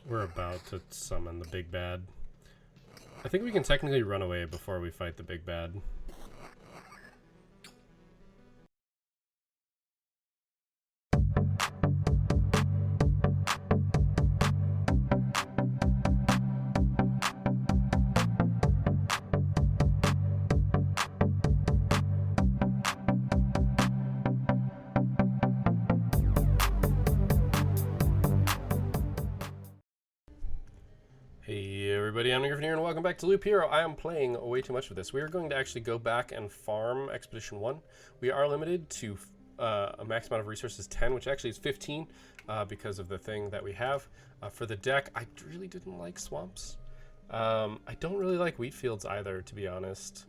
We're about to summon the big bad. I think we can technically run away before we fight the big bad. Hey everybody, I'm Griffin here and welcome back to Loop Hero. I am playing way too much of this. We are going to actually go back and farm Expedition 1. We are limited to a max amount of resources 10, which actually is 15 because of the thing that we have. For the deck, I really didn't like swamps. I don't really like wheat fields either, to be honest.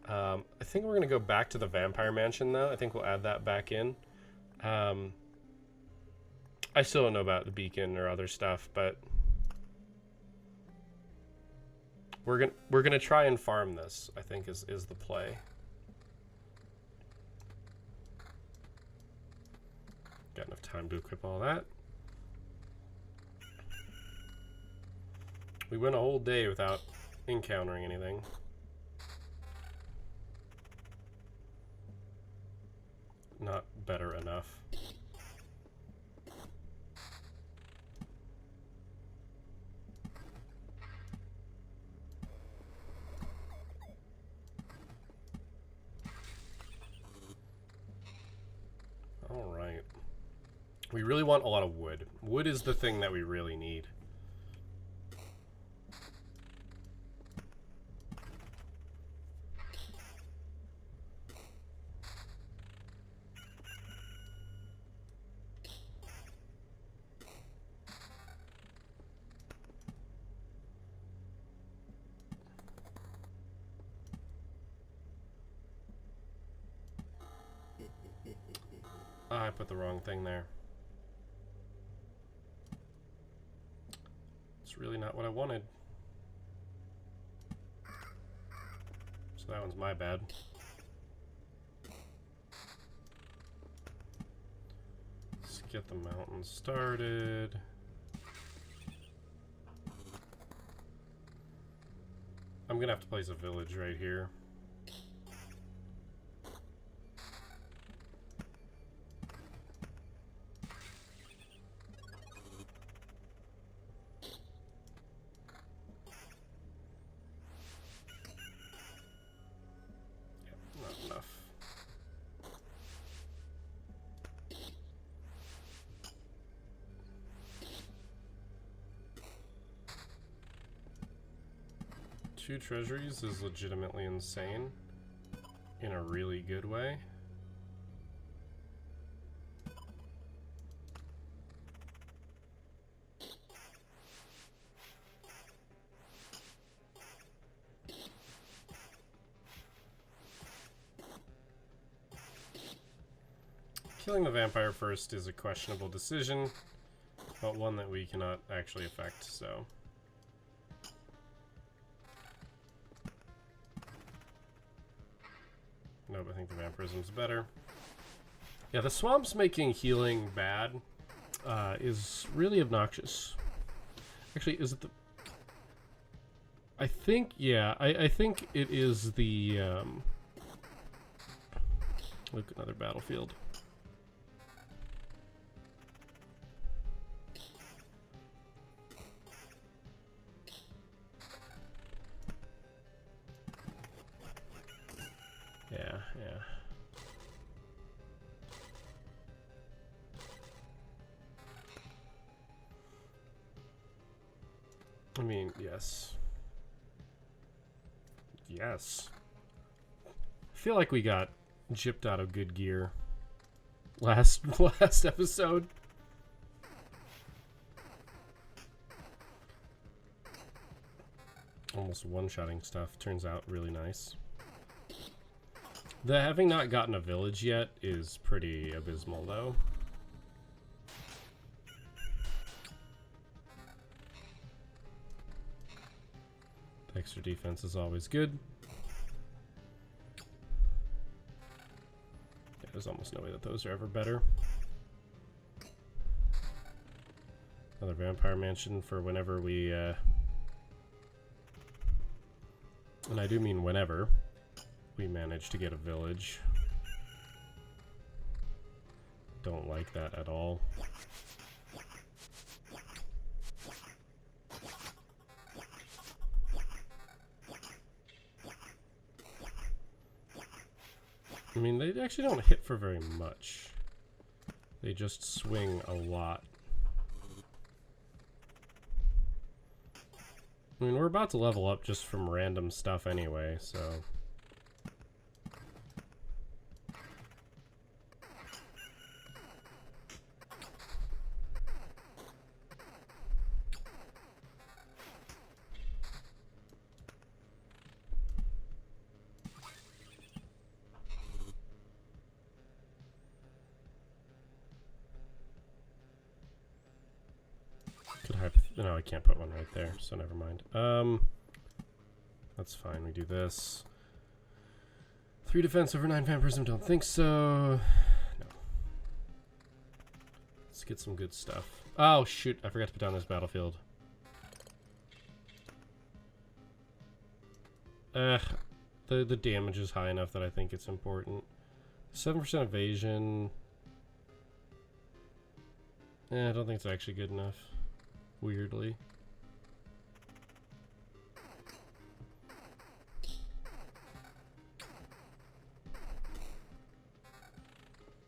I think we're going to go back to the Vampire Mansion though. I think we'll add that back in. I still don't know about the beacon or other stuff, but we're gonna try and farm this, I think is the play. Got enough time to equip all that. We went a whole day without encountering anything. Not better enough. Alright. We really want a lot of wood. Wood is the thing that we really need. I put the wrong thing there. It's really not what I wanted. So that one's my bad. Let's get the mountain started. I'm gonna have to place a village right here. Two treasuries is legitimately insane in a really good way. Killing the vampire first is a questionable decision, but one that we cannot actually affect, so. Nope, I think the vampirism's better. Yeah, the swamp's making healing bad is really obnoxious. Actually, is it the... I think, yeah, I think it is the... Look, another battlefield. Yeah. I mean, yes. Yes. I feel like we got gypped out of good gear last episode. Almost one-shotting stuff turns out really nice. The having not gotten a village yet is pretty abysmal, though. The extra defense is always good. There's almost no way that those are ever better. Another vampire mansion for whenever we, and I do mean whenever, we manage to get a village. Don't like that at all. I mean, they actually don't hit for very much. They just swing a lot. I mean, we're about to level up just from random stuff anyway, so... No, I can't put one right there, so never mind. That's fine, we do this. 3 defense over 9 vampirism, don't think so. No. Let's get some good stuff. Oh, shoot, I forgot to put down this battlefield. The damage is high enough that I think it's important. 7% evasion. I don't think it's actually good enough. Weirdly.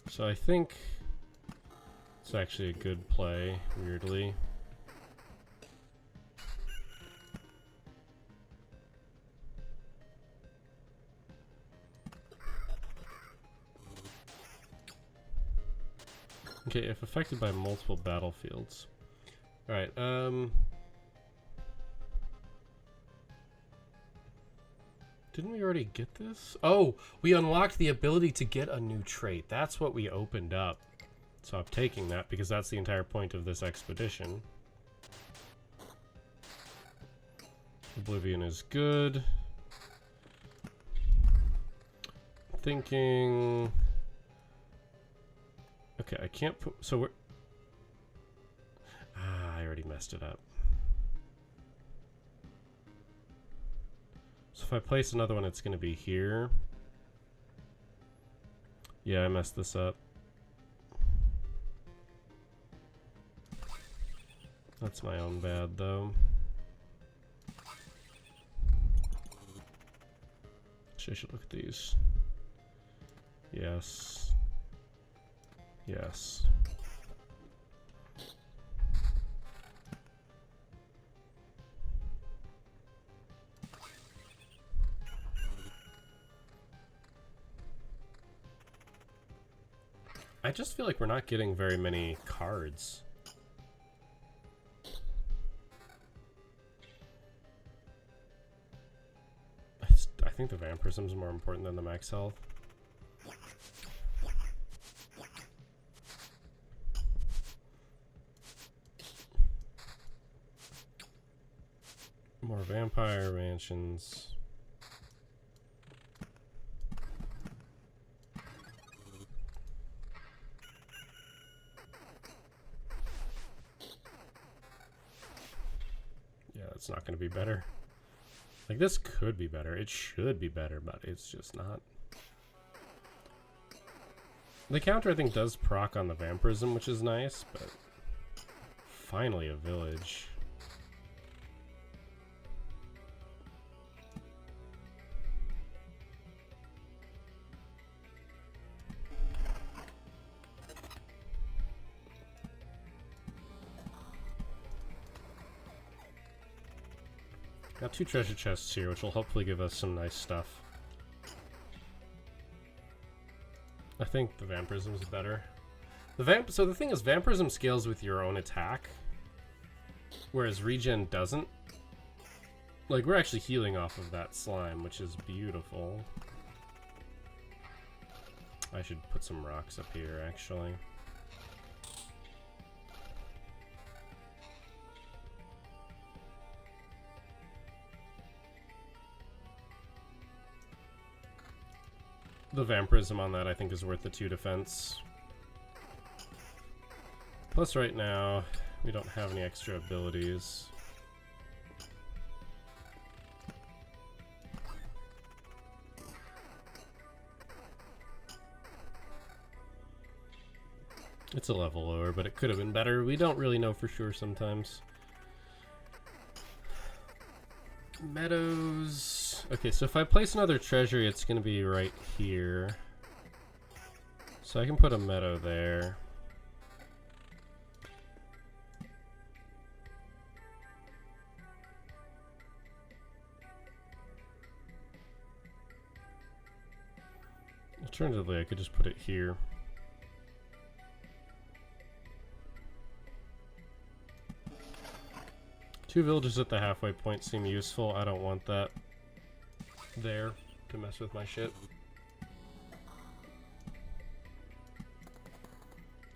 So I think it's actually a good play, weirdly. Okay, if affected by multiple battlefields. Alright, didn't we already get this? Oh, we unlocked the ability to get a new trait. That's what we opened up. So I'm taking that because that's the entire point of this expedition. Oblivion is good. Thinking... Okay, I can't put... So we're... I already messed it up. So if I place another one, it's going to be here. Yeah, I messed this up. That's my own bad, though. Actually, I should look at these. Yes. Yes. I just feel like we're not getting very many cards. I think the vampirism is more important than the max health. More vampire mansions. Yeah, it's not going to be better. Like, this could be better. It should be better, but it's just not. The counter, I think, does proc on the vampirism, which is nice, but finally a village. Got 2 treasure chests here, which will hopefully give us some nice stuff. I think the vampirism is better. So the thing is, vampirism scales with your own attack, whereas regen doesn't. Like, we're actually healing off of that slime, which is beautiful. I should put some rocks up here, actually. The vampirism on that, I think, is worth the 2 defense. Plus, right now, We don't have any extra abilities. It's a level lower, but it could have been better. We don't really know for sure sometimes. Meadows. Okay, so if I place another treasury, it's going to be right here. So I can put a meadow there. Alternatively, I could just put it here. Two villages at the halfway point seem useful. I don't want that there to mess with my shit.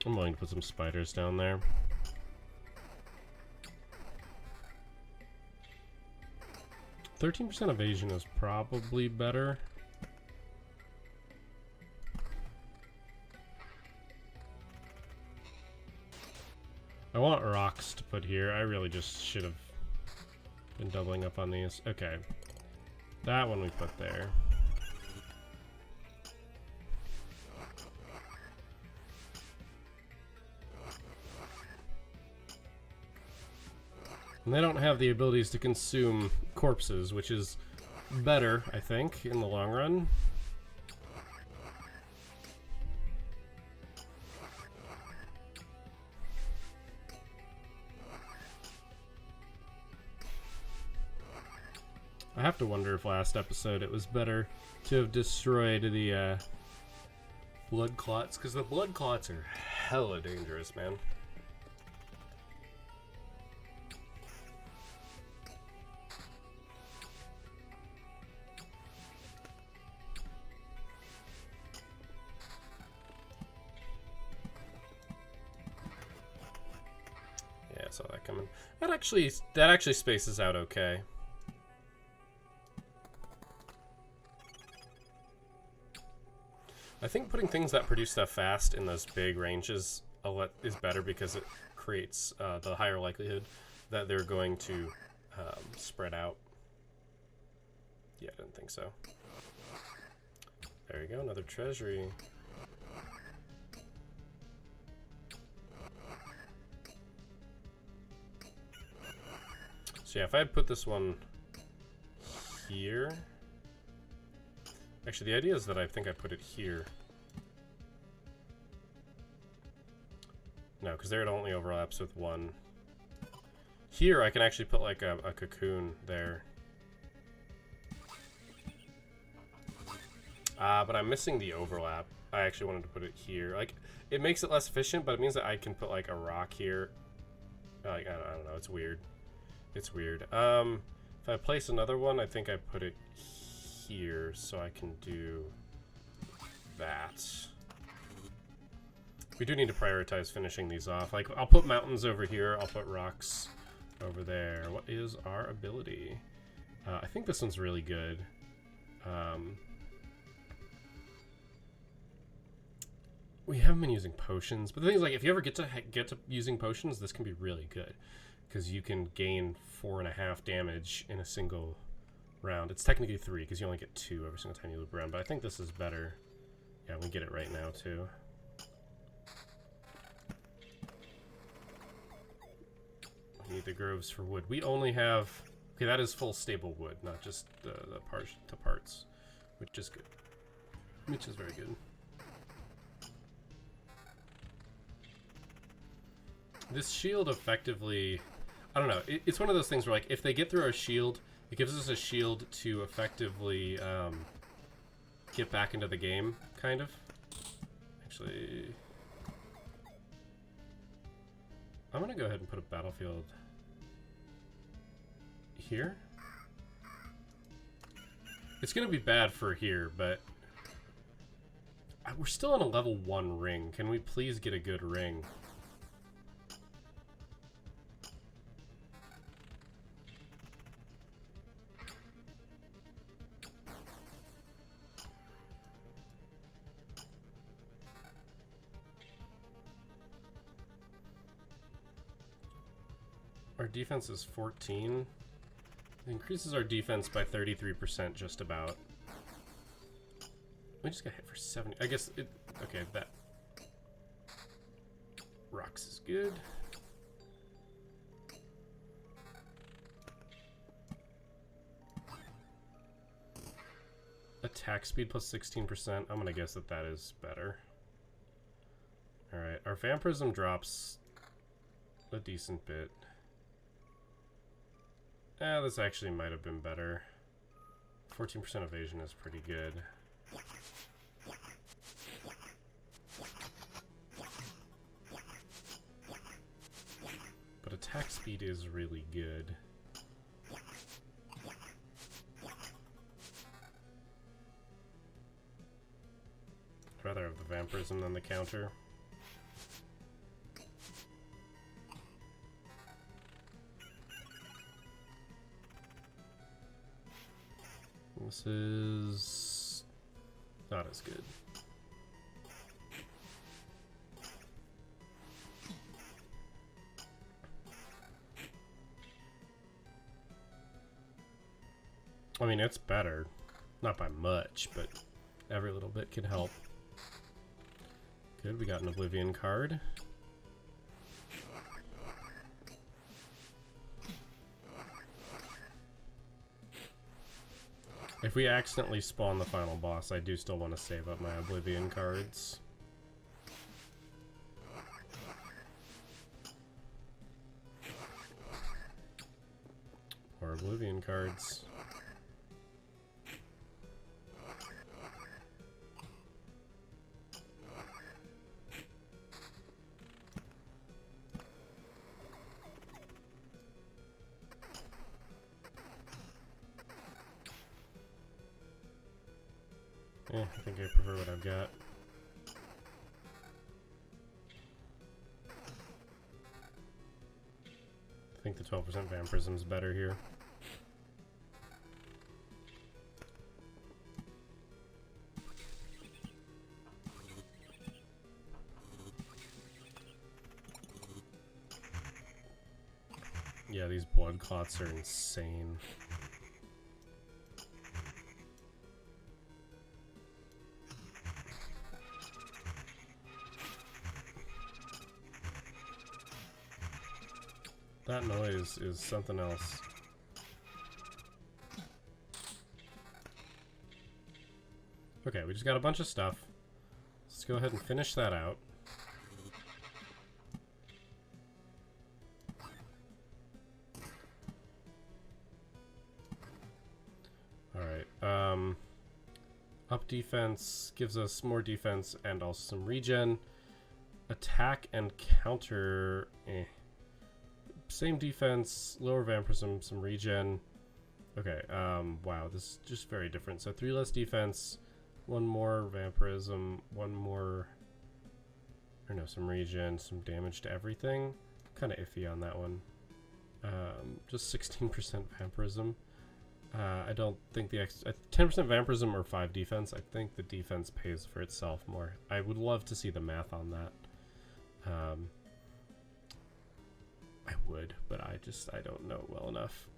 I'm willing to put some spiders down there. %13 evasion is probably better. I want rocks to put here. I really just should have been doubling up on these. Okay. That one we put there. And they don't have the abilities to consume corpses, which is better, I think, in the long run. I have to wonder if last episode it was better to have destroyed the blood clots, because the blood clots are hella dangerous, man. Yeah, I saw that coming. That actually spaces out okay. I think putting things that produce stuff fast in those big ranges is better because it creates the higher likelihood that they're going to spread out. Yeah, I didn't think so. There you go, another treasury. So yeah, if I had put this one here... Actually, the idea is that I think I put it here. No, because there it only overlaps with one. Here, I can actually put like a cocoon there. But I'm missing the overlap. I actually wanted to put it here. Like, it makes it less efficient, but it means that I can put like a rock here. Like, I don't know, it's weird. It's weird. If I place another one, I think I put it here so I can do that. We do need to prioritize finishing these off. Like, I'll put mountains over here, I'll put rocks over there. What is our ability? I think this one's really good. We haven't been using potions, but the thing is, like, if you ever get to using potions, this can be really good because you can gain 4.5 damage in a single round. It's technically 3 because you only get 2 every single time you loop around, but I think this is better. Yeah, we get it right now too. We need the groves for wood. We only have... Okay, that is full stable wood, not just the parts, which is good. Which is very good. This shield effectively... I don't know. It's one of those things where, like, if they get through our shield, it gives us a shield to effectively get back into the game, kind of. Actually... I'm gonna go ahead and put a battlefield here. It's gonna be bad for here, but we're still on a level 1 ring. Can we please get a good ring? Our defense is 14. It increases our defense by 33% just about. We just got hit for 70. I guess it... Okay, that... Rocks is good. Attack speed plus 16%. I'm gonna guess that that is better. Alright, our vampirism drops a decent bit. This actually might have been better. 14% evasion is pretty good. But attack speed is really good. I'd rather have the vampirism than the counter. This is not as good. I mean, it's better. Not by much, but every little bit can help. Good, we got an Oblivion card. If we accidentally spawn the final boss, I do still want to save up my Oblivion cards. Or Oblivion cards. I think I prefer what I've got. I think the 12% vampirism is better here. Yeah, these blood clots are insane. That noise is something else. Okay, we just got a bunch of stuff. Let's go ahead and finish that out. Alright, up defense gives us more defense and also some regen. Attack and counter, Same defense, lower vampirism, some regen. Okay, wow, this is just very different. So 3 less defense, 1 more vampirism, 1 more, or no, some regen, some damage to everything. Kind of iffy on that one. Just 16% vampirism. I don't think the 10% vampirism or 5 defense. I think the defense pays for itself more. I would love to see the math on that. I would, but I don't know it well enough.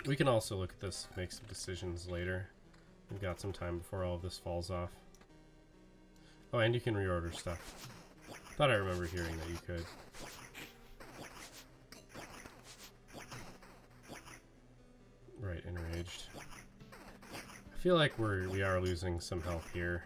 We can also look at this, make some decisions later. We've got some time before all of this falls off. Oh, and you can reorder stuff. Thought I remember hearing that you could. Right, enraged. I feel like we are losing some health here.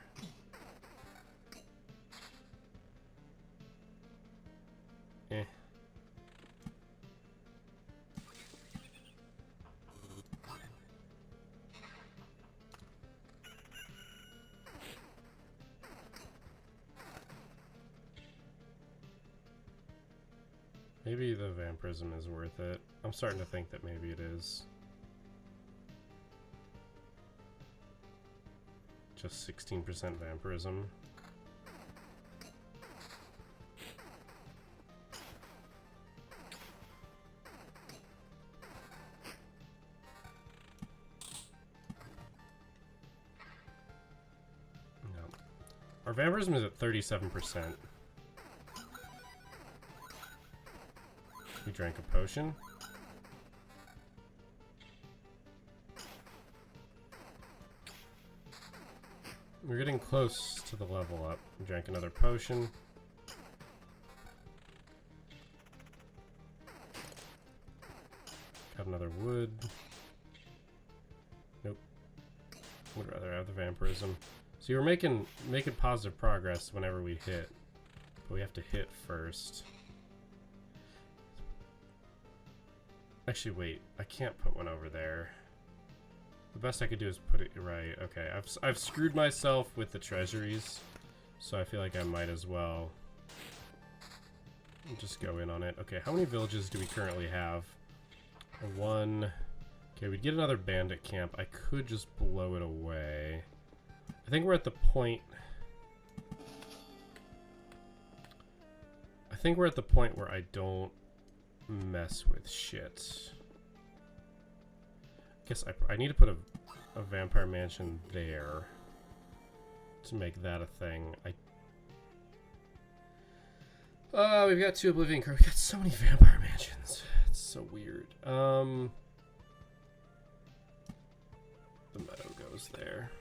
Maybe the vampirism is worth it. I'm starting to think that maybe it is. Just 16% vampirism. Our vampirism is at 37%. We drank a potion. We're getting close to the level up. We drank another potion. Got another wood. Nope. Would rather have the vampirism. So we're making positive progress whenever we hit. But we have to hit first. Actually, wait. I can't put one over there. The best I could do is put it right. Okay, I've screwed myself with the treasuries, so I feel like I might as well just go in on it. Okay, how many villages do we currently have? One. Okay, we'd get another bandit camp. I could just blow it away. I think we're at the point. I think we're at the point where I don't mess with shit. Guess I need to put a vampire mansion there to make that a thing. We've got 2 Oblivion cards. We've got so many vampire mansions. It's so weird. The meadow goes there.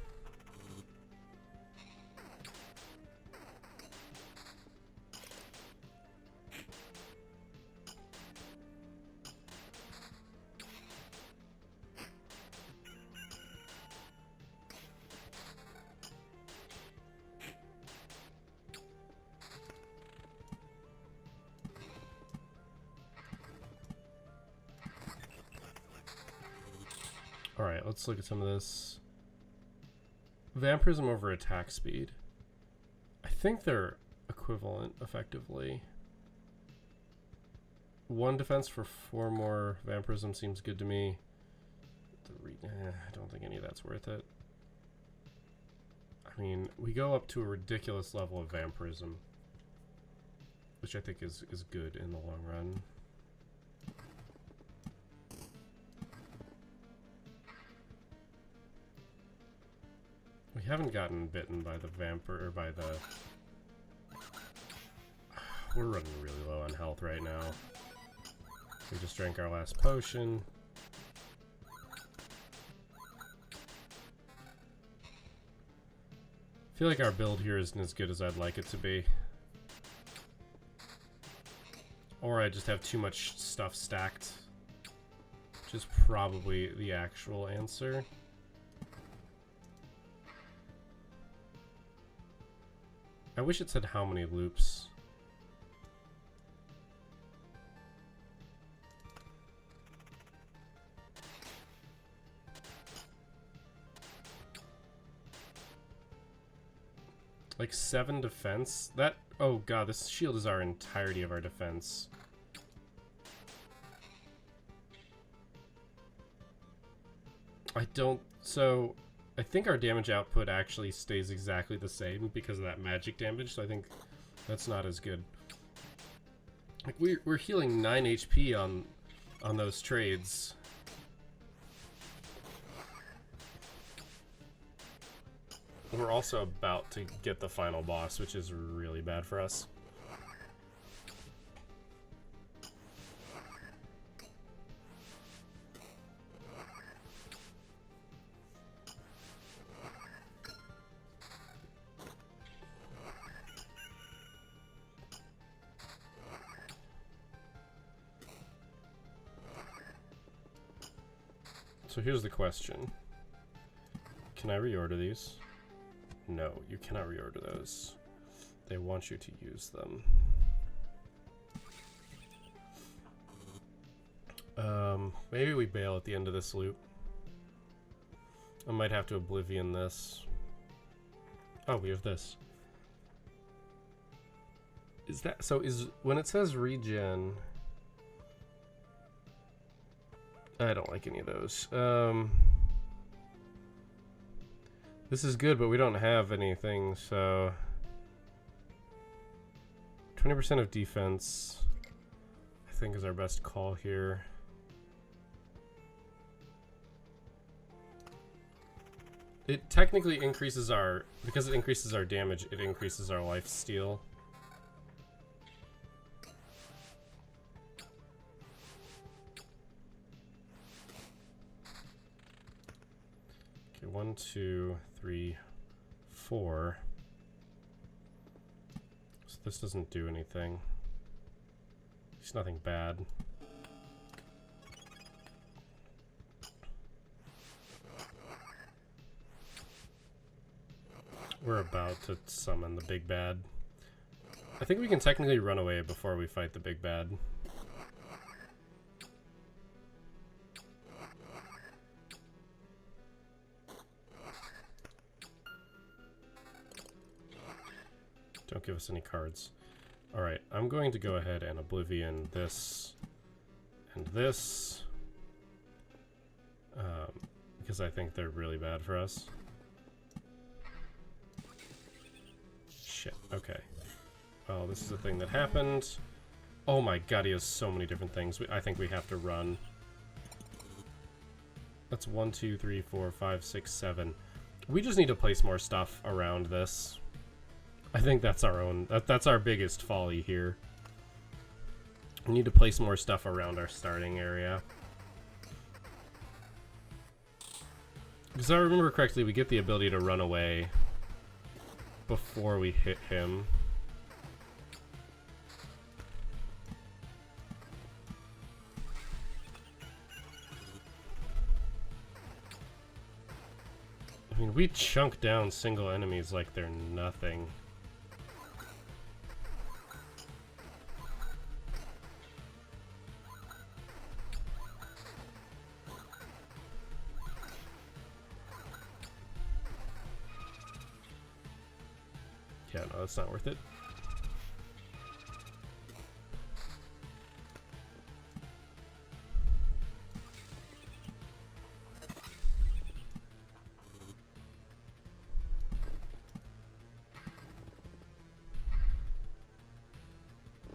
Alright, let's look at some of this. Vampirism over attack speed. I think they're equivalent, effectively. 1 defense for 4 more vampirism seems good to me. I don't think any of that's worth it. I mean, we go up to a ridiculous level of vampirism, which I think is good in the long run. We haven't gotten bitten by the vampire, or by the... We're running really low on health right now. We just drank our last potion. I feel like our build here isn't as good as I'd like it to be. Or I just have too much stuff stacked. Which is probably the actual answer. I wish it said how many loops. Like 7 defense? That, oh god, this shield is our entirety of our defense. So I think our damage output actually stays exactly the same because of that magic damage, so I think that's not as good. Like we're healing 9 HP on those trades. We're also about to get the final boss, which is really bad for us. So here's the question. Can I reorder these? No, you cannot reorder those. They want you to use them. Maybe we bail at the end of this loop. I might have to Oblivion this. Oh, we have this. Is that so? Is when it says regen, I don't like any of those. This is good, but we don't have anything, so 20% of defense, I think, is our best call here. It technically increases our... Because it increases our damage, it increases our life steal. Okay, 1, 2, 3, 4. So this doesn't do anything. It's nothing bad. We're about to summon the big bad. I think we can technically run away before we fight the big bad. Don't give us any cards. Alright, I'm going to go ahead and Oblivion this and this. Because I think they're really bad for us. Shit, okay. Well, this is a thing that happened. Oh my god, he has so many different things. I think we have to run. That's 1, 2, 3, 4, 5, 6, 7. We just need to place more stuff around this. I think that's our own... That's our biggest folly here. We need to place more stuff around our starting area. Because I remember correctly, we get the ability to run away before we hit him. I mean, we chunk down single enemies like they're nothing. Yeah, no, that's not worth it.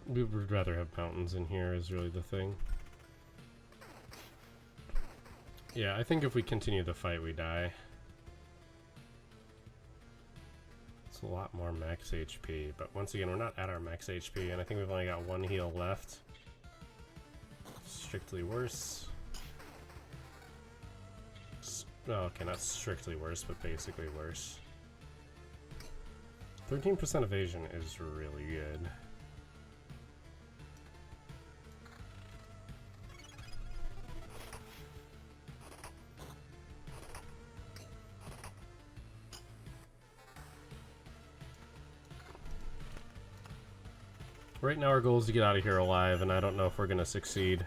We would rather have mountains in here is really the thing. Yeah, I think if we continue the fight, we die. It's a lot more max HP, but once again, we're not at our max HP, and I think we've only got 1 heal left. Strictly worse. Oh, okay, not strictly worse, but basically worse. 13% evasion is really good. Right now our goal is to get out of here alive, and I don't know if we're going to succeed.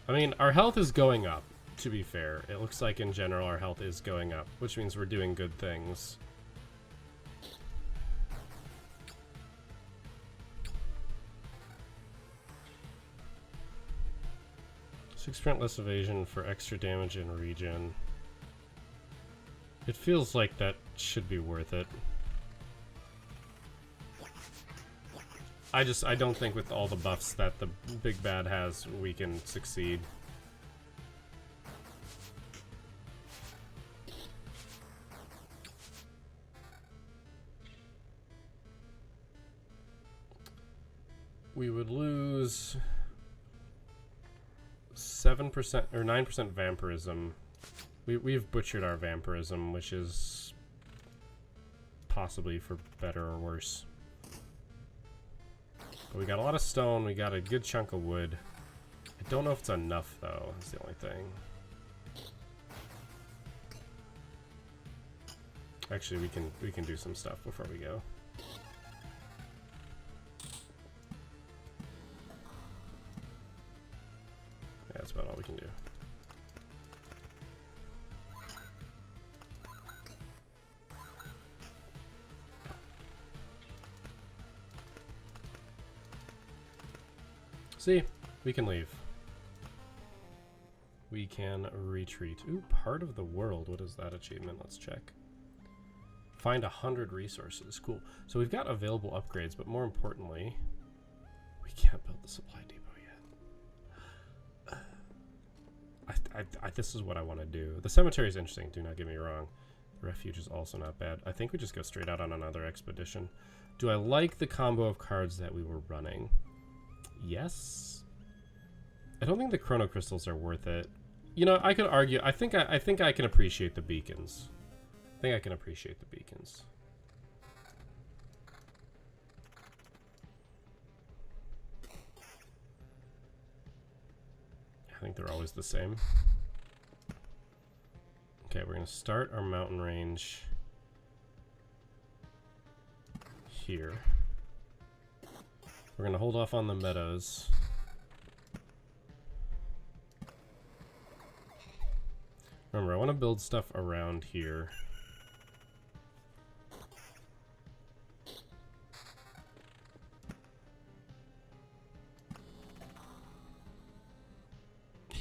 I mean, our health is going up, to be fair. It looks like in general our health is going up, which means we're doing good things. Six% less evasion for extra damage and regen. It feels like that should be worth it. I don't think with all the buffs that the big bad has, we can succeed. We would lose 7% or 9% vampirism. We've butchered our vampirism, which is possibly for better or worse. But we got a lot of stone, we got a good chunk of wood. I don't know if it's enough though, that's the only thing. Actually, we can do some stuff before we go. Yeah, that's about all we can do. See, we can leave. We can retreat. Ooh, part of the world. What is that achievement? Let's check. Find 100 resources. Cool. So we've got available upgrades, but more importantly, we can't build the supply depot yet. This is what I want to do. The cemetery is interesting, do not get me wrong. The refuge is also not bad. I think we just go straight out on another expedition. Do I like the combo of cards that we were running? Yes. I don't think the chrono crystals are worth it. You know, I could argue. I think I can appreciate the beacons. I think I can appreciate the beacons. I think they're always the same. Okay, we're going to start our mountain range here. We're going to hold off on the meadows. Remember, I want to build stuff around here.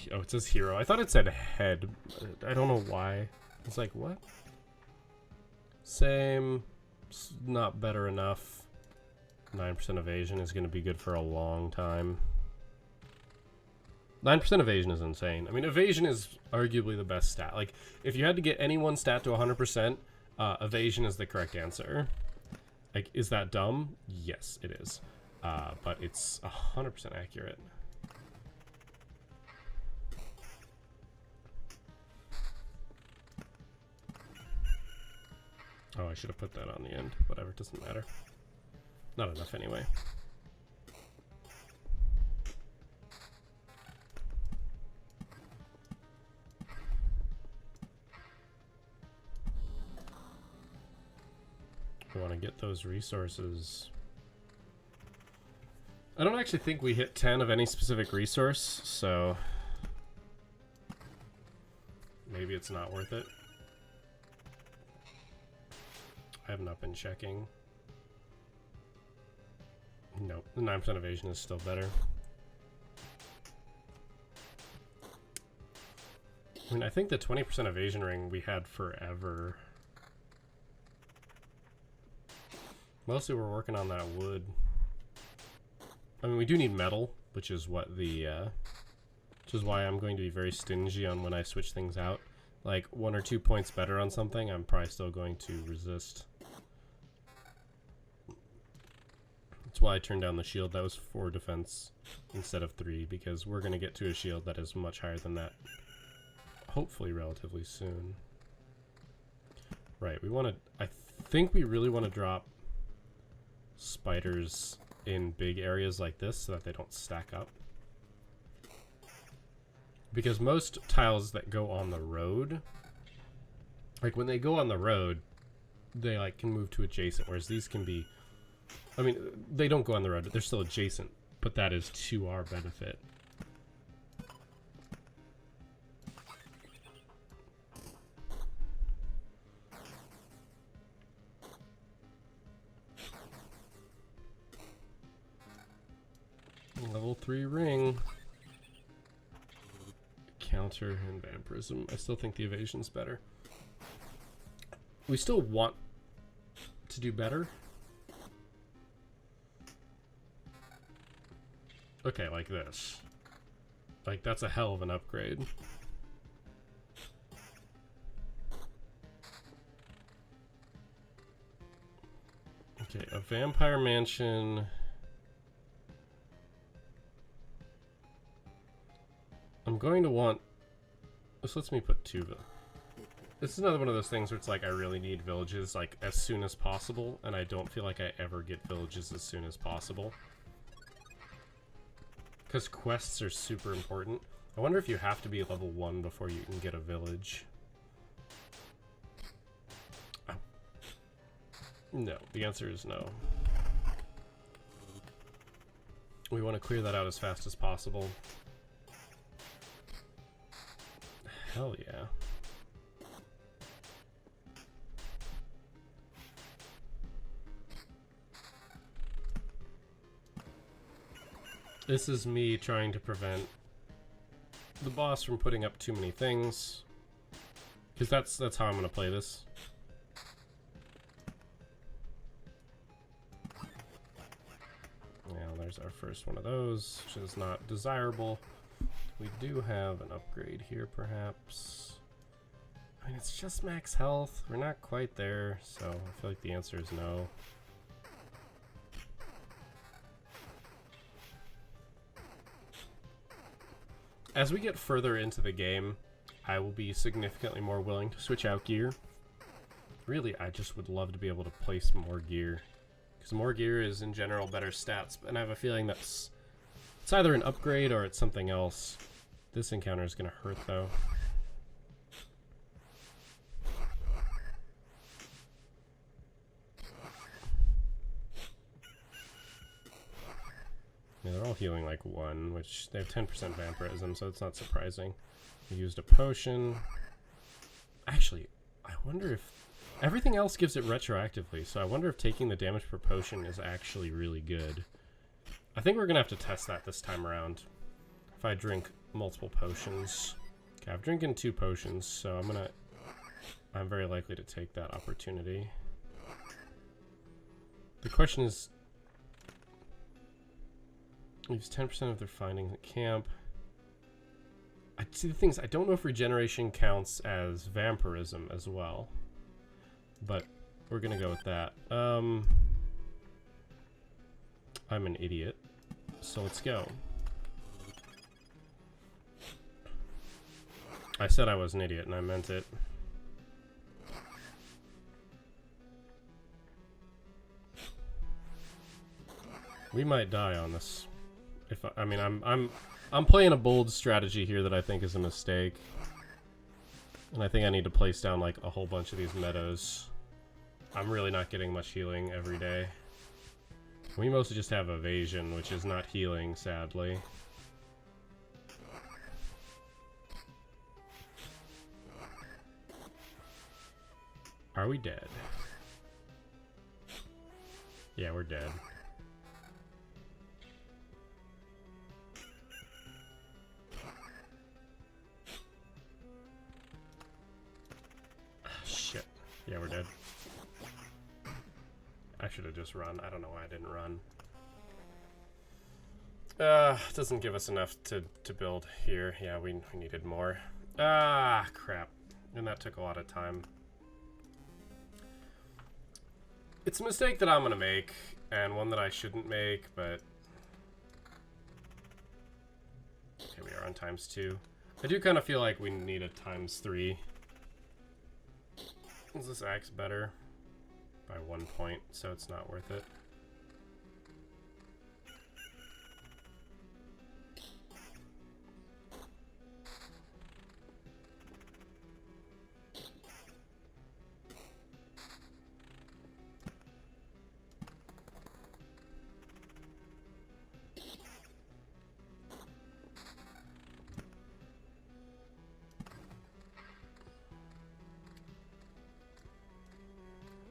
Oh, it says hero. I thought it said head. I don't know why. It's like, what? Same. It's not better enough. 9% evasion is going to be good for a long time. 9% evasion is insane. I mean, evasion is arguably the best stat. Like, if you had to get any one stat to 100%, evasion is the correct answer. Like, is that dumb? Yes, it is. But it's 100% accurate. Oh, I should have put that on the end. Whatever, it doesn't matter. Not enough anyway. We want to get those resources. I don't actually think we hit 10 of any specific resource, so maybe it's not worth it. I have not been checking. Nope, the 9% evasion is still better. I mean, I think the 20% evasion ring we had forever. Mostly we're working on that wood. I mean, we do need metal, which is what the, which is why I'm going to be very stingy on when I switch things out. Like 1 or 2 points better on something, I'm probably still going to resist. That's why I turned down the shield. That was 4 defense instead of 3, because we're going to get to a shield that is much higher than that. Hopefully relatively soon. Right, we want to... I think we really want to drop spiders in big areas like this so that they don't stack up. Because most tiles that go on the road, like when they go on the road, they like can move to adjacent, whereas these can be... I mean, they don't go on the road, they're still adjacent, but that is to our benefit. Level 3 ring. Counter and vampirism. I still think the evasion's better. We still want to do better. Okay, like this. Like, that's a hell of an upgrade. Okay, a vampire mansion. I'm going to want... This lets me put 2 of it. This is another one of those things where it's like I really need villages like as soon as possible, and I don't feel like I ever get villages as soon as possible. Because quests are super important. I wonder if you have to be level 1 before you can get a village. Oh. No, the answer is no. We want to clear that out as fast as possible. Hell yeah. This is me trying to prevent the boss from putting up too many things. Because that's how I'm going to play this. Now there's our first one of those, which is not desirable. We do have an upgrade here, perhaps. I mean, it's just max health. We're not quite there, so I feel like the answer is no. As we get further into the game, I will be significantly more willing to switch out gear. Really, I just would love to be able to place more gear. Because more gear is, in general, better stats. And I have a feeling it's either an upgrade or it's something else. This encounter is going to hurt, though. Yeah, they're all healing like 1, which they have 10% vampirism, so it's not surprising. We used a potion. Actually, I wonder if... Everything else gives it retroactively, so I wonder if taking the damage per potion is actually really good. I think we're going to have to test that this time around. If I drink multiple potions. Okay, I've drinking 2 potions, so I'm very likely to take that opportunity. The question is... Use 10% of their findings at camp. I see the things. I don't know if regeneration counts as vampirism as well, but we're gonna go with that. I'm an idiot, so let's go. I said I was an idiot, and I meant it. We might die on this. If I mean, I'm playing a bold strategy here that I think is a mistake, and I think I need to place down like a whole bunch of these meadows. I'm really not getting much healing every day. We mostly just have evasion, which is not healing, sadly. Are we dead? Yeah, we're dead. Shit. Yeah, we're dead. I should have just run. I don't know why I didn't run. It doesn't give us enough to build here. Yeah, we needed more. Ah, crap. And that took a lot of time. It's a mistake that I'm gonna make, and one that I shouldn't make, but... Okay, we are on ×2. I do kind of feel like we need a ×3. Is this axe better? By 1 point, so it's not worth it.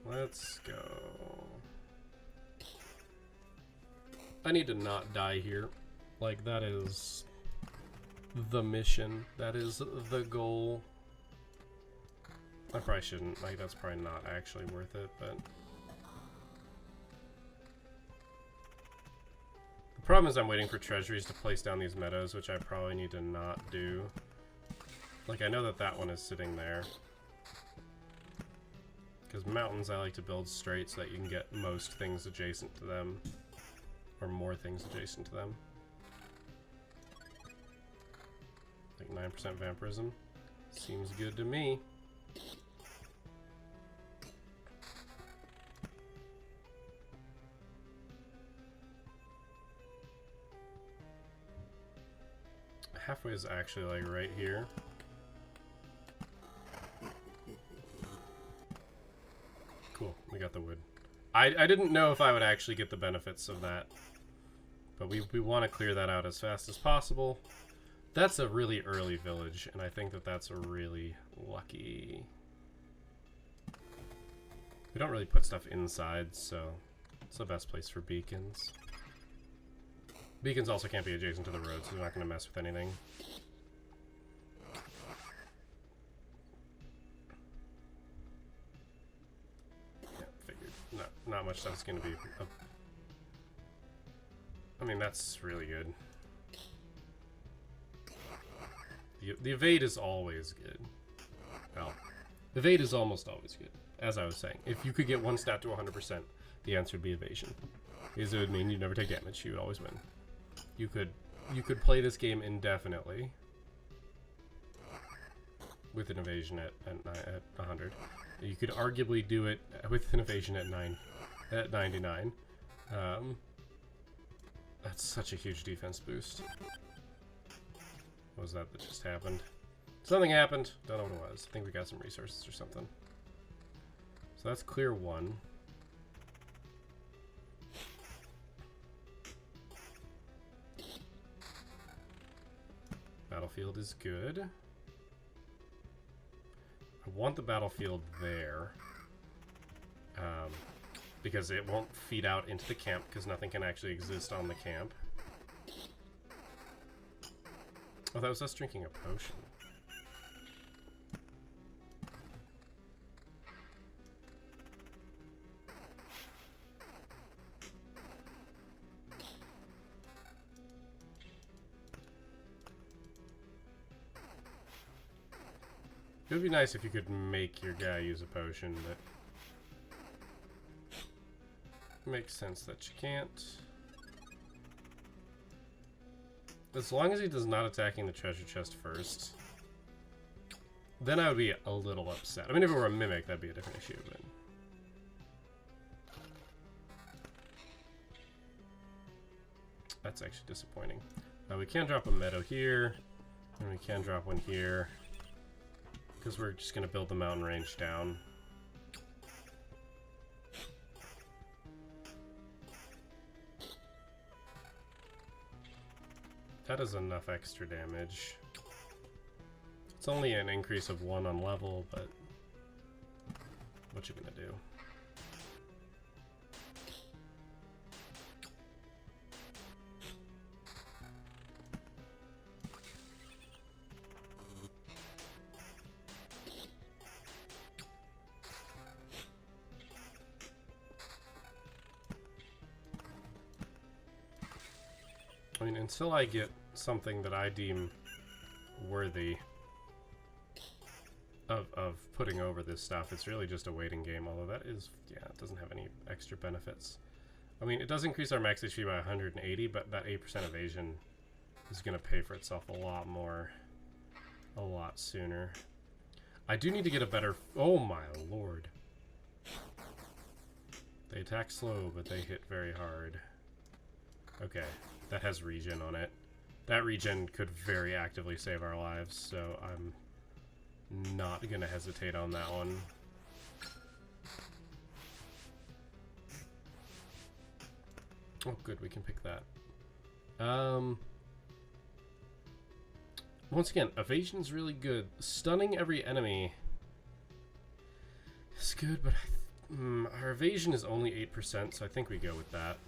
Let's go. I need to not die here. Like, that is the mission. That is the goal. I probably shouldn't. Like, that's probably not actually worth it, but... The problem is I'm waiting for treasuries to place down these meadows, which I probably need to not do. Like, I know that that one is sitting there. Because mountains I like to build straight so that you can get most things adjacent to them. Or more things adjacent to them. Like 9% vampirism. Seems good to me. Halfway is actually like right here. Cool, we got the wood. I didn't know if I would actually get the benefits of that. But we want to clear that out as fast as possible. That's a really early village, and I think that that's really lucky. We don't really put stuff inside, so it's the best place for beacons. Beacons also can't be adjacent to the road, so they're not going to mess with anything. Not much stuff's going to be... I mean, that's really good. The evade is always good. Well, evade is almost always good. As I was saying, if you could get one stat to 100%, the answer would be evasion. Because it would mean you'd never take damage. You would always win. You could play this game indefinitely with an evasion at 100. You could arguably do it with an evasion at 99. That's such a huge defense boost. What was that just happened? Something happened. Don't know what it was. I think we got some resources or something. So that's clear 1. Battlefield is good. I want the battlefield there. Because it won't feed out into the camp, because nothing can actually exist on the camp. Oh, that was us drinking a potion. It would be nice if you could make your guy use a potion, but makes sense that you can't. As long as he does not attacking the treasure chest first, then I would be a little upset. I mean, if it were a mimic, that'd be a different issue, but that's actually disappointing. We can drop a meadow here, and we can drop one here, because we're just going to build the mountain range down. That is enough extra damage. It's only an increase of 1 on level, but what you gonna do? I mean, until I get something that I deem worthy of putting over this stuff, it's really just a waiting game, although that is, yeah, it doesn't have any extra benefits. I mean, it does increase our max HP by 180, but that 8% evasion is going to pay for itself a lot more, a lot sooner. I do need to get a better... Oh my lord. They attack slow, but they hit very hard. Okay. That has regen on it. That regen could very actively save our lives, so I'm not going to hesitate on that one. Oh, good, we can pick that. Once again, evasion's really good. Stunning every enemy is good, but our evasion is only 8%, so I think we go with that.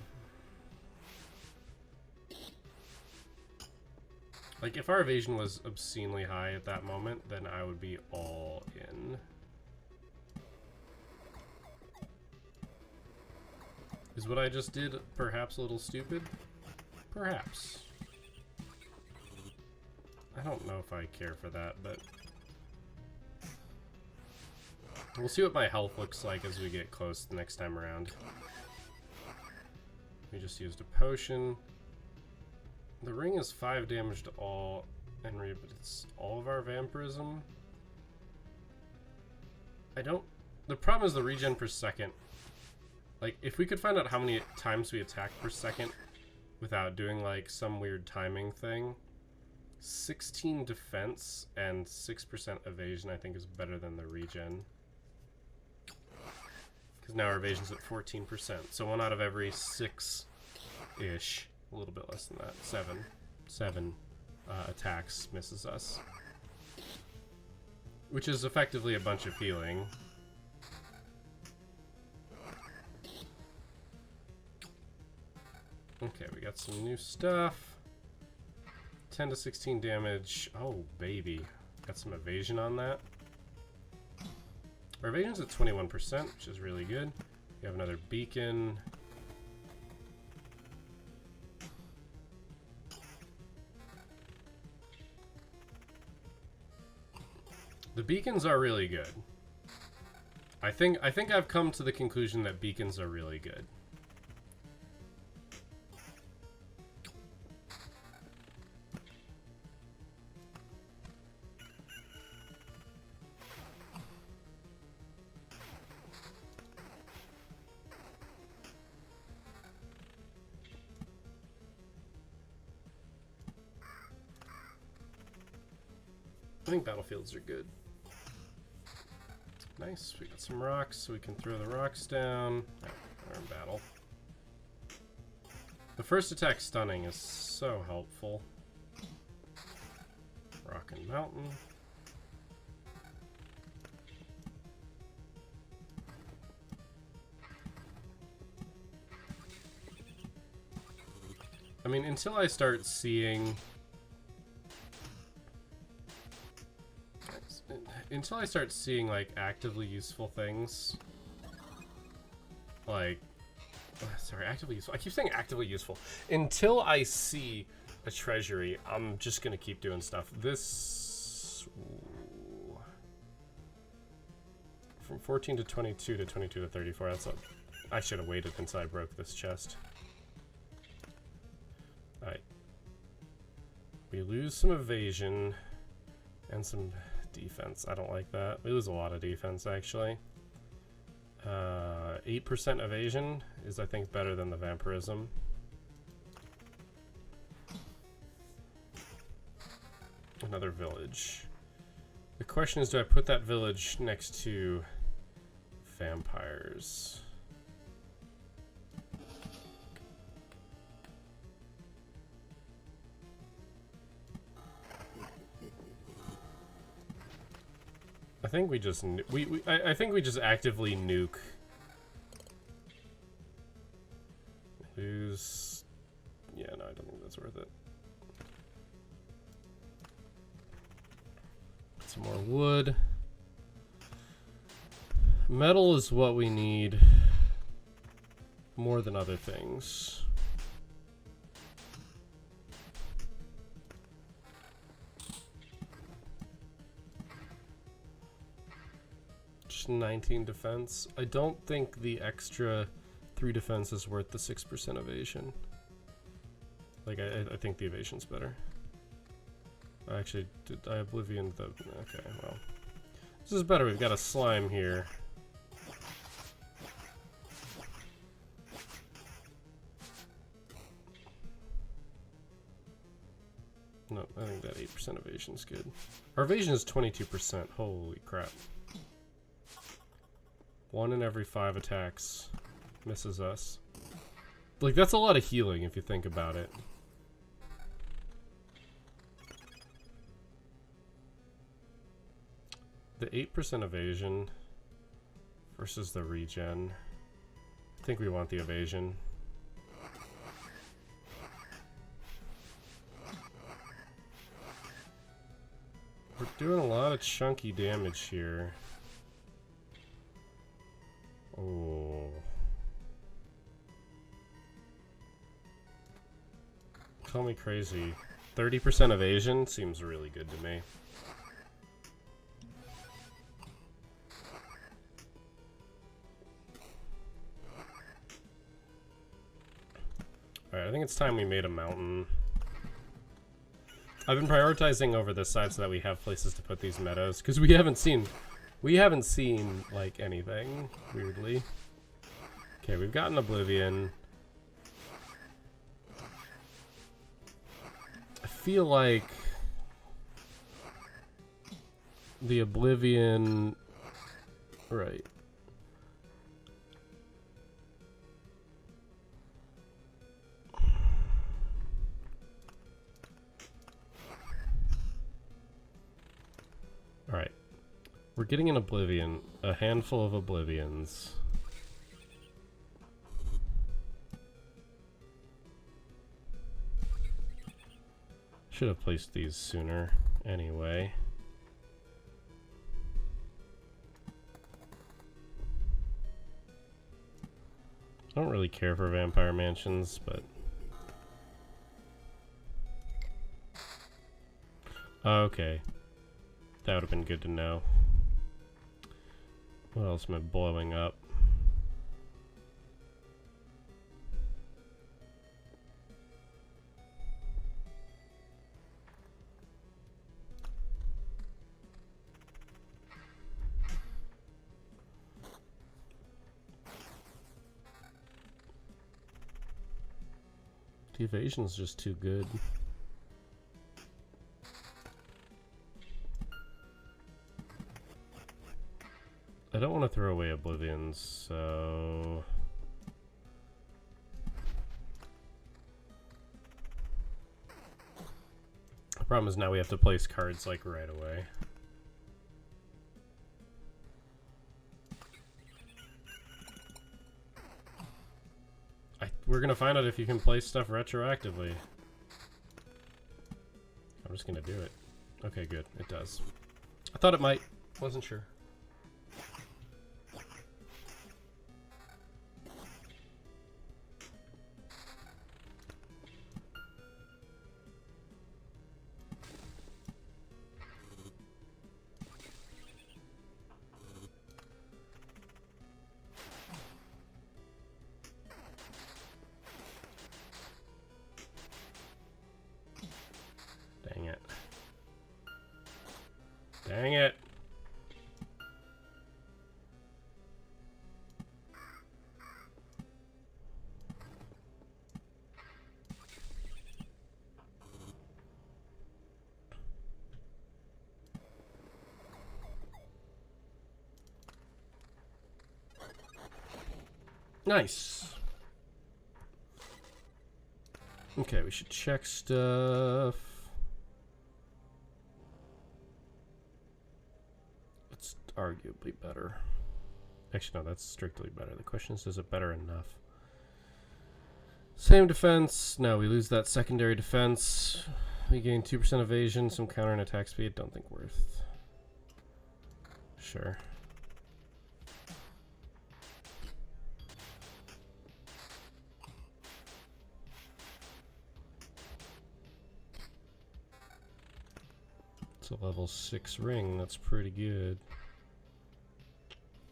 Like, if our evasion was obscenely high at that moment, then I would be all in. Is what I just did perhaps a little stupid? Perhaps. I don't know if I care for that, but we'll see what my health looks like as we get close the next time around. We just used a potion. The ring is 5 damage to all, but it's all of our vampirism. The problem is the regen per second. Like, if we could find out how many times we attack per second without doing, like, some weird timing thing, 16 defense and 6% evasion I think is better than the regen. Because now our evasion's at 14%, so 1 out of every 6-ish. A little bit less than that. 7 attacks misses us. Which is effectively a bunch of healing. Okay, we got some new stuff. 10 to 16 damage. Oh, baby. Got some evasion on that. Our evasion's at 21%, which is really good. We have another beacon. The beacons are really good. I think I've come to the conclusion that beacons are really good. I think battlefields are good. Nice, we got some rocks, so we can throw the rocks down. Oh, we're in battle. The first attack stunning is so helpful. Rock and mountain. I mean, until I start seeing... like actively useful things, like sorry, actively useful. I keep saying actively useful. Until I see a treasury, I'm just gonna keep doing stuff. This from 14 to 22 to 22 to 34. That's I should have waited until I broke this chest. All right, we lose some evasion and some defense. I don't like that. We lose a lot of defense, actually. 8% evasion is, I think, better than the vampirism. Another village. The question is, do I put that village next to vampires? I think we just I think we just actively nuke. Lose. Yeah, no, I don't think that's worth it. Some more wood. Metal is what we need more than other things. 19 defense. I don't think the extra 3 defense is worth the 6% evasion. Like, I think the evasion's better. Actually, did I oblivion the... Okay, well. This is better. We've got a slime here. No, I think that 8% evasion's good. Our evasion is 22%. Holy crap. 1 in every 5 attacks misses us. Like, that's a lot of healing if you think about it. The 8% evasion versus the regen. I think we want the evasion. We're doing a lot of chunky damage here. Oh. Call me crazy. 30% evasion seems really good to me. Alright, I think it's time we made a mountain. I've been prioritizing over this side so that we have places to put these meadows, because we haven't seen like anything, weirdly. Okay, we've gotten Oblivion. I feel like the Oblivion, right. Alright. We're getting an Oblivion. A handful of Oblivions. Should have placed these sooner anyway. I don't really care for vampire mansions, but... Okay. That would have been good to know. What else am I blowing up? The evasion's just too good. I don't want to throw away Oblivions, so... The problem is now we have to place cards, like, right away. We're gonna find out if you can place stuff retroactively. I'm just gonna do it. Okay, good. It does. I thought it might. Wasn't sure. Dang it. Dang it. Nice. Okay, we should check stuff. It's arguably better. Actually, no, that's strictly better. The question is it better enough? Same defense. No, we lose that secondary defense. We gain 2% evasion, some counter and attack speed. Don't think worth. Sure. It's a level 6 ring. That's pretty good.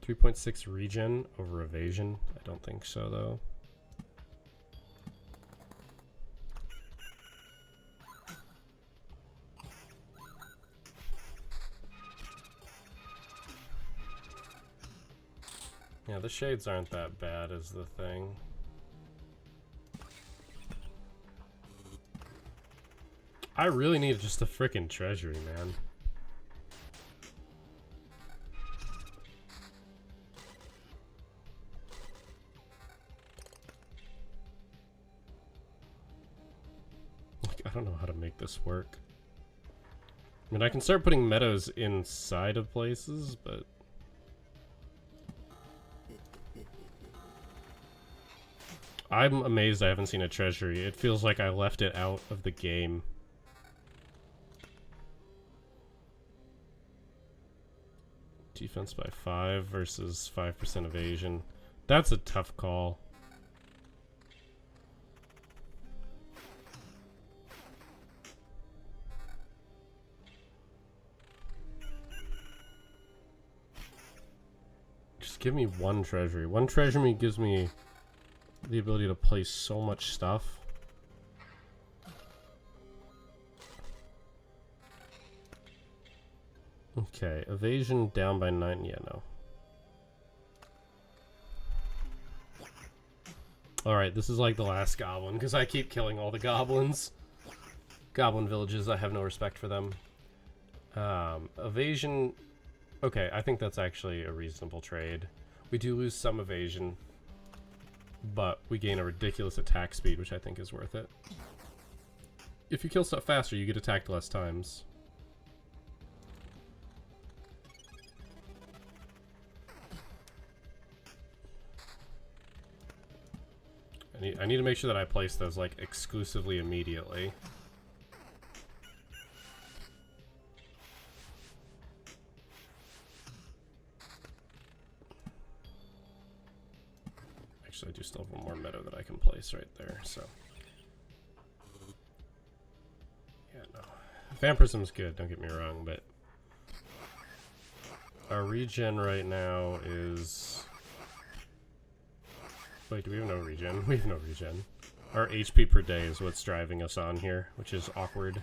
3.6 regen over evasion. I don't think so, though. Yeah, the shades aren't that bad is the thing. I really need just a frickin' treasury, man. Like, I don't know how to make this work. I mean, I can start putting meadows inside of places, but... I'm amazed I haven't seen a treasury. It feels like I left it out of the game. Defense by 5 versus 5% evasion. That's a tough call. Just give me one treasury. One treasury gives me the ability to place so much stuff. Okay, evasion down by 9. Yeah, no. Alright, this is like the last goblin, because I keep killing all the goblins. Goblin villages, I have no respect for them. Evasion... Okay, I think that's actually a reasonable trade. We do lose some evasion, but we gain a ridiculous attack speed, which I think is worth it. If you kill stuff faster, you get attacked less times. I need to make sure that I place those, like, exclusively immediately. Actually, I do still have one more meadow that I can place right there, so... Yeah, no. Vampirism's good, don't get me wrong, but... Our regen right now is... Wait, do we have no regen? We have no regen. Our HP per day is what's driving us on here, which is awkward.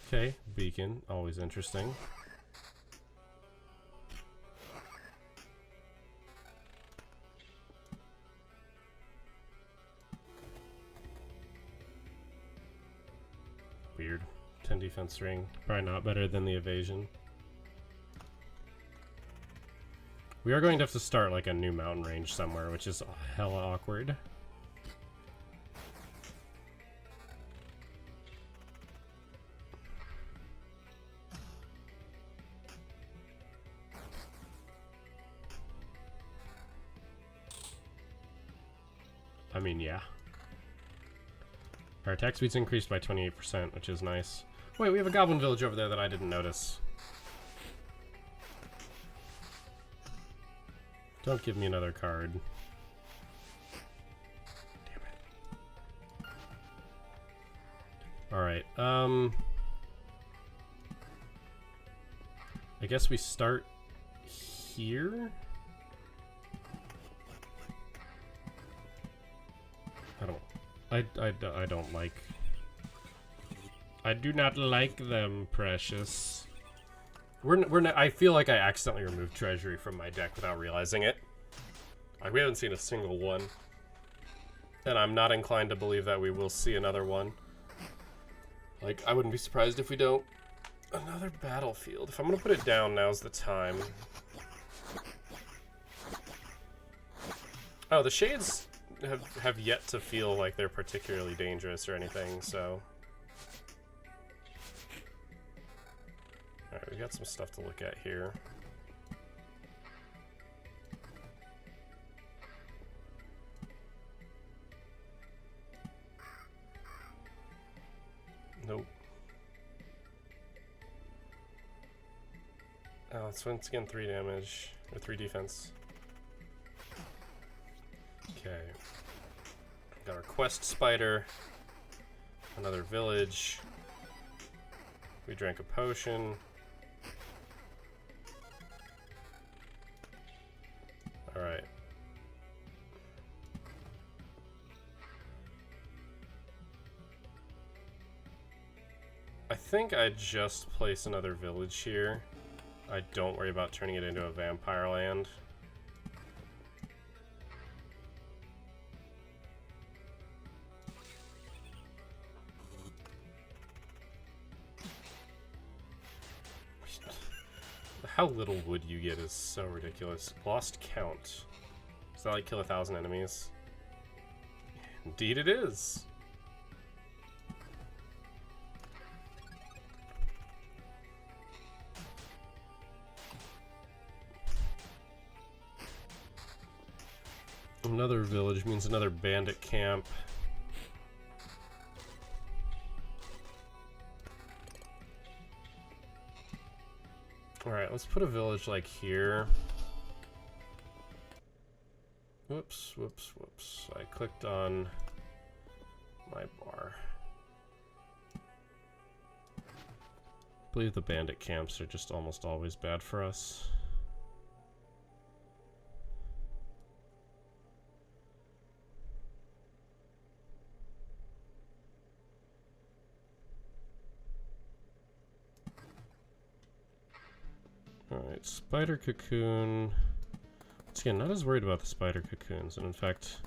Okay, beacon, always interesting. Weird. 10 defense ring. Probably not better than the evasion. We are going to have to start like a new mountain range somewhere, which is hella awkward. I mean, yeah. Our attack speed's increased by 28%, which is nice. Wait, we have a goblin village over there that I didn't notice. Don't give me another card. Damn it. Alright, I guess we start here? I don't like... I do not like them, precious. I feel like I accidentally removed treasury from my deck without realizing it. Like, we haven't seen a single one. And I'm not inclined to believe that we will see another one. Like, I wouldn't be surprised if we don't. Another battlefield. If I'm gonna put it down, now's the time. Oh, the shades have yet to feel like they're particularly dangerous or anything, so... Alright, we got some stuff to look at here. Nope. Oh, it's once again 3 damage, or 3 defense. Okay. Got our quest spider. Another village. We drank a potion. Alright. I think I just place another village here. I don't worry about turning it into a vampire land. How little wood you get is so ridiculous. Lost count. Does that like kill 1,000 enemies? Indeed it is. Another village means another bandit camp. Alright, let's put a village like here. Whoops, whoops, whoops. I clicked on my bar. I believe the bandit camps are just almost always bad for us. Alright, spider cocoon. Once again, not as worried about the spider cocoons, and in fact,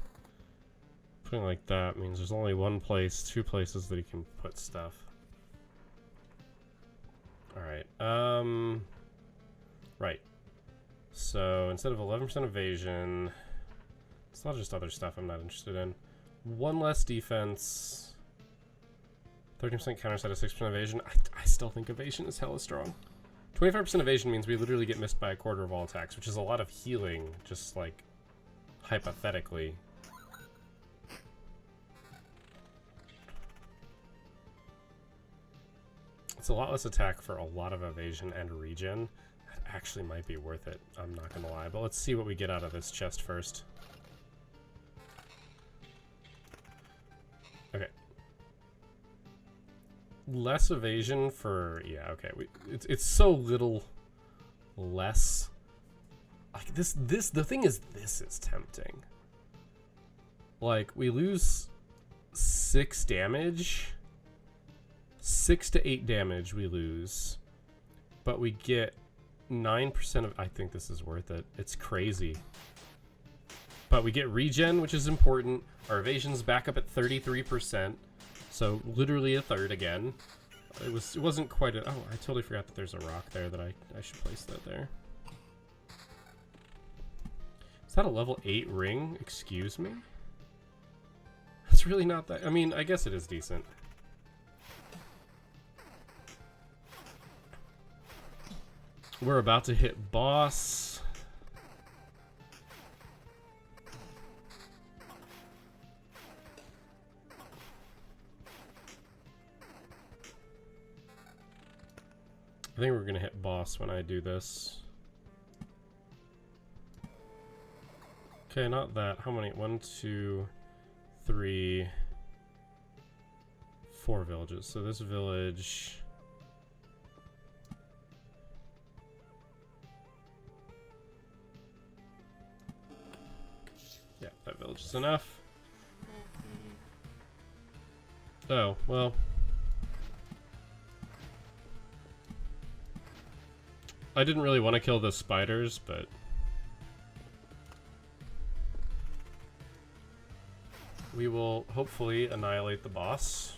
putting like that means there's only one place, 2 places that you can put stuff. Alright, right. So, instead of 11% evasion, it's a lot of just other stuff I'm not interested in. 1 less defense, 13% counter set of 6% evasion. I still think evasion is hella strong. 25% evasion means we literally get missed by a quarter of all attacks, which is a lot of healing, just like, hypothetically. It's a lot less attack for a lot of evasion and regen. That actually might be worth it, I'm not gonna lie. But let's see what we get out of this chest first. Okay. less evasion for, yeah, okay. It's so little less. Like the thing is, this is tempting. Like, we lose 6 damage. 6 to 8 damage we lose. But we get 9% of, I think this is worth it. It's crazy. But we get regen, which is important. Our evasion's back up at 33%. So literally a third again. It wasn't quite a, oh, I totally forgot that there's a rock there that I should place that there. Is that a level 8 ring? Excuse me? That's really not that, I mean, I guess it is decent. We're about to hit boss. I think we're gonna hit boss when I do this. Okay, not that. How many? 1, 2, 3, 4 villages. So this village. Yeah, that village is enough. Oh, well. I didn't really want to kill the spiders, but we will hopefully annihilate the boss.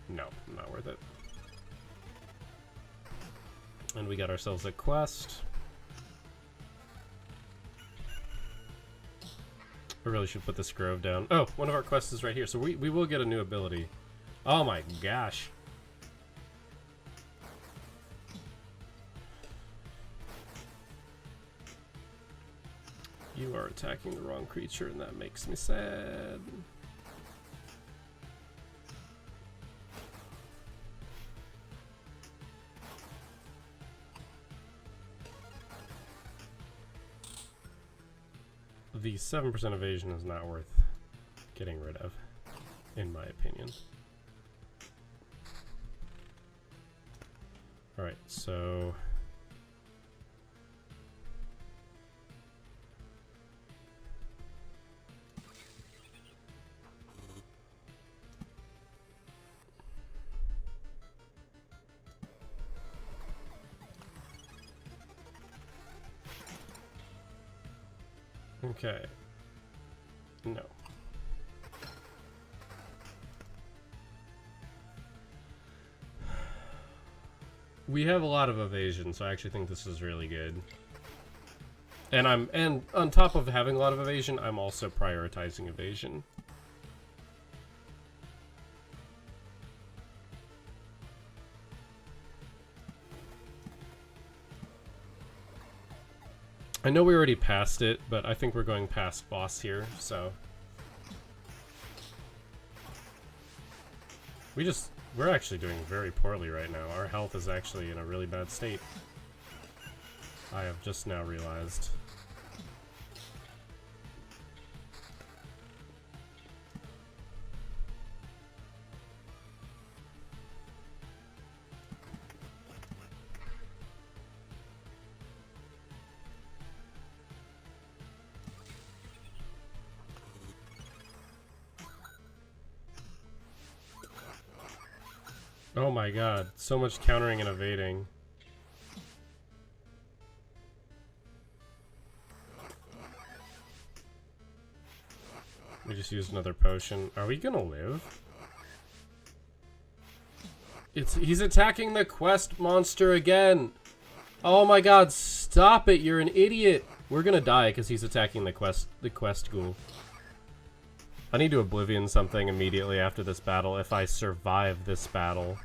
No, not worth it. And we got ourselves a quest. I really should put this grove down. Oh, one of our quests is right here, so we will get a new ability. Oh my gosh. You are attacking the wrong creature, and that makes me sad. The 7% evasion is not worth getting rid of, in my opinion. Alright, so... Okay. No. We have a lot of evasion, so I actually think this is really good. And on top of having a lot of evasion, I'm also prioritizing evasion. I know we already passed it, but I think we're going past boss here, so... We're actually doing very poorly right now. Our health is actually in a really bad state. I have just now realized. Oh my god, so much countering and evading. We just used another potion. Are we gonna live? He's attacking the quest monster again! Oh my god, stop it, you're an idiot! We're gonna die because he's attacking the quest ghoul. I need to Oblivion something immediately after this battle if I survive this battle.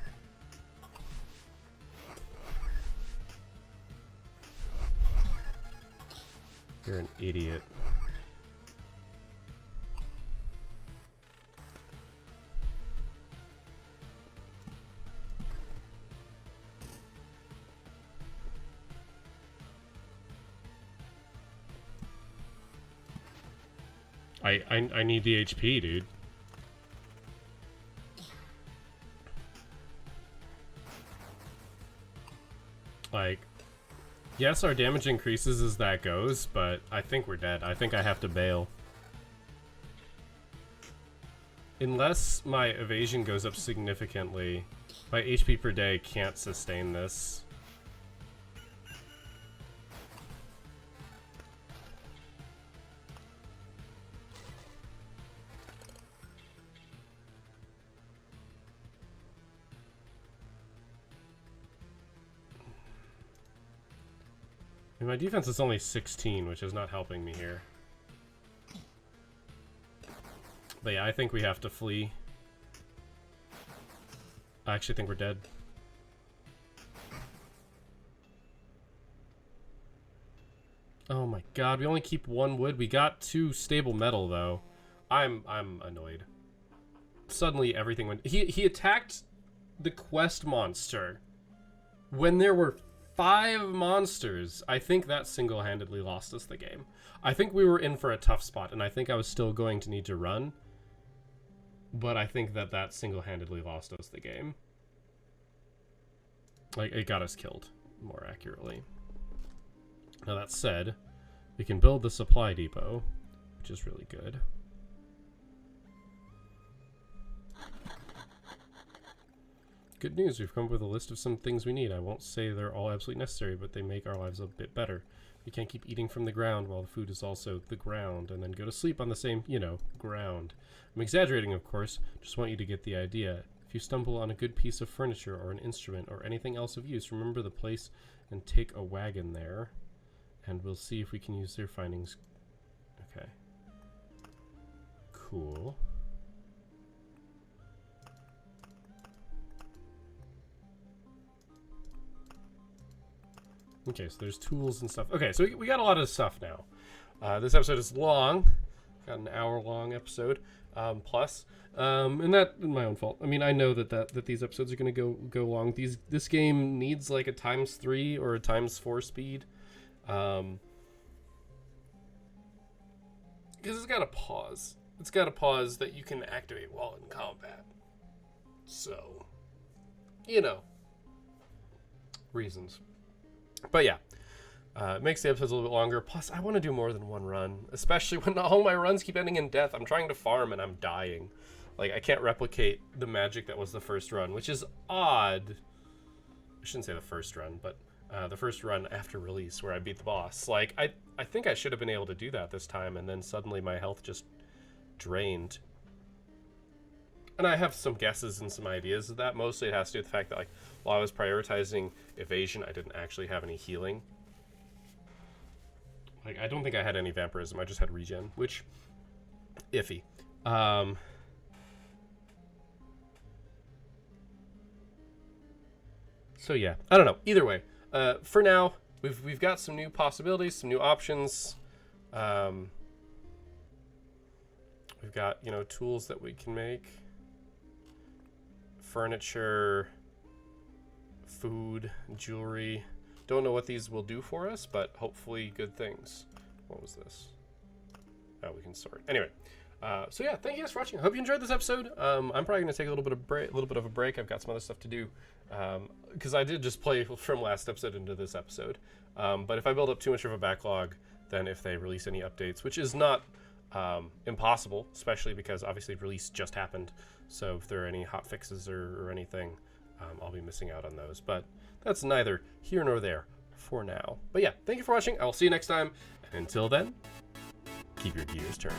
You're an idiot. I need the HP, dude. Like, yes, our damage increases as that goes, but I think we're dead. I think I have to bail. Unless my evasion goes up significantly, my HP per day can't sustain this. And my defense is only 16, which is not helping me here. But yeah, I think we have to flee. I actually think we're dead. Oh my god, we only keep 1 wood. We got 2 stable metal though. I'm annoyed. Suddenly everything went. He attacked the quest monster when there were 5 monsters. I think that single-handedly lost us the game. I think we were in for a tough spot, and I think I was still going to need to run. But I think that single-handedly lost us the game. Like, it got us killed, more accurately. Now that said, we can build the supply depot, which is really good. Good news, we've come up with a list of some things we need. I won't say they're all absolutely necessary, but they make our lives a bit better. We can't keep eating from the ground while the food is also the ground, and then go to sleep on the same, you know, ground. I'm exaggerating, of course, just want you to get the idea. If you stumble on a good piece of furniture or an instrument or anything else of use, remember the place and take a wagon there, and we'll see if we can use their findings. Okay. Cool. Okay, so there's tools and stuff. Okay, so we got a lot of stuff now. This episode is long. Got an hour-long episode plus, and that is my own fault. I mean, I know that these episodes are going to go long. This game needs like a ×3 or a ×4 speed, because it's got a pause. It's got a pause that you can activate while in combat. So, you know, reasons. But yeah, it makes the episodes a little bit longer. Plus, I want to do more than 1 run, especially when all my runs keep ending in death. I'm trying to farm and I'm dying. Like, I can't replicate the magic that was the first run, which is odd. I shouldn't say the first run, but the first run after release where I beat the boss. Like, I think I should have been able to do that this time, and then suddenly my health just drained. And I have some guesses and some ideas of that. Mostly it has to do with the fact that, like, while I was prioritizing evasion, I didn't actually have any healing. Like, I don't think I had any vampirism. I just had regen, which, iffy. So yeah, I don't know. Either way, for now, we've got some new possibilities, some new options. We've got, you know, tools that we can make. Furniture, food, jewelry. Don't know what these will do for us, but hopefully good things. What was this? Oh, we can sort. Anyway, so yeah, thank you guys for watching. I hope you enjoyed this episode. I'm probably gonna take a little bit of a break. I've got some other stuff to do because I did just play from last episode into this episode. But if I build up too much of a backlog, then if they release any updates, which is not impossible, especially because obviously release just happened. So if there are any hot fixes or anything, I'll be missing out on those. But that's neither here nor there for now. But yeah, thank you for watching. I will see you next time. And until then, keep your gears turning.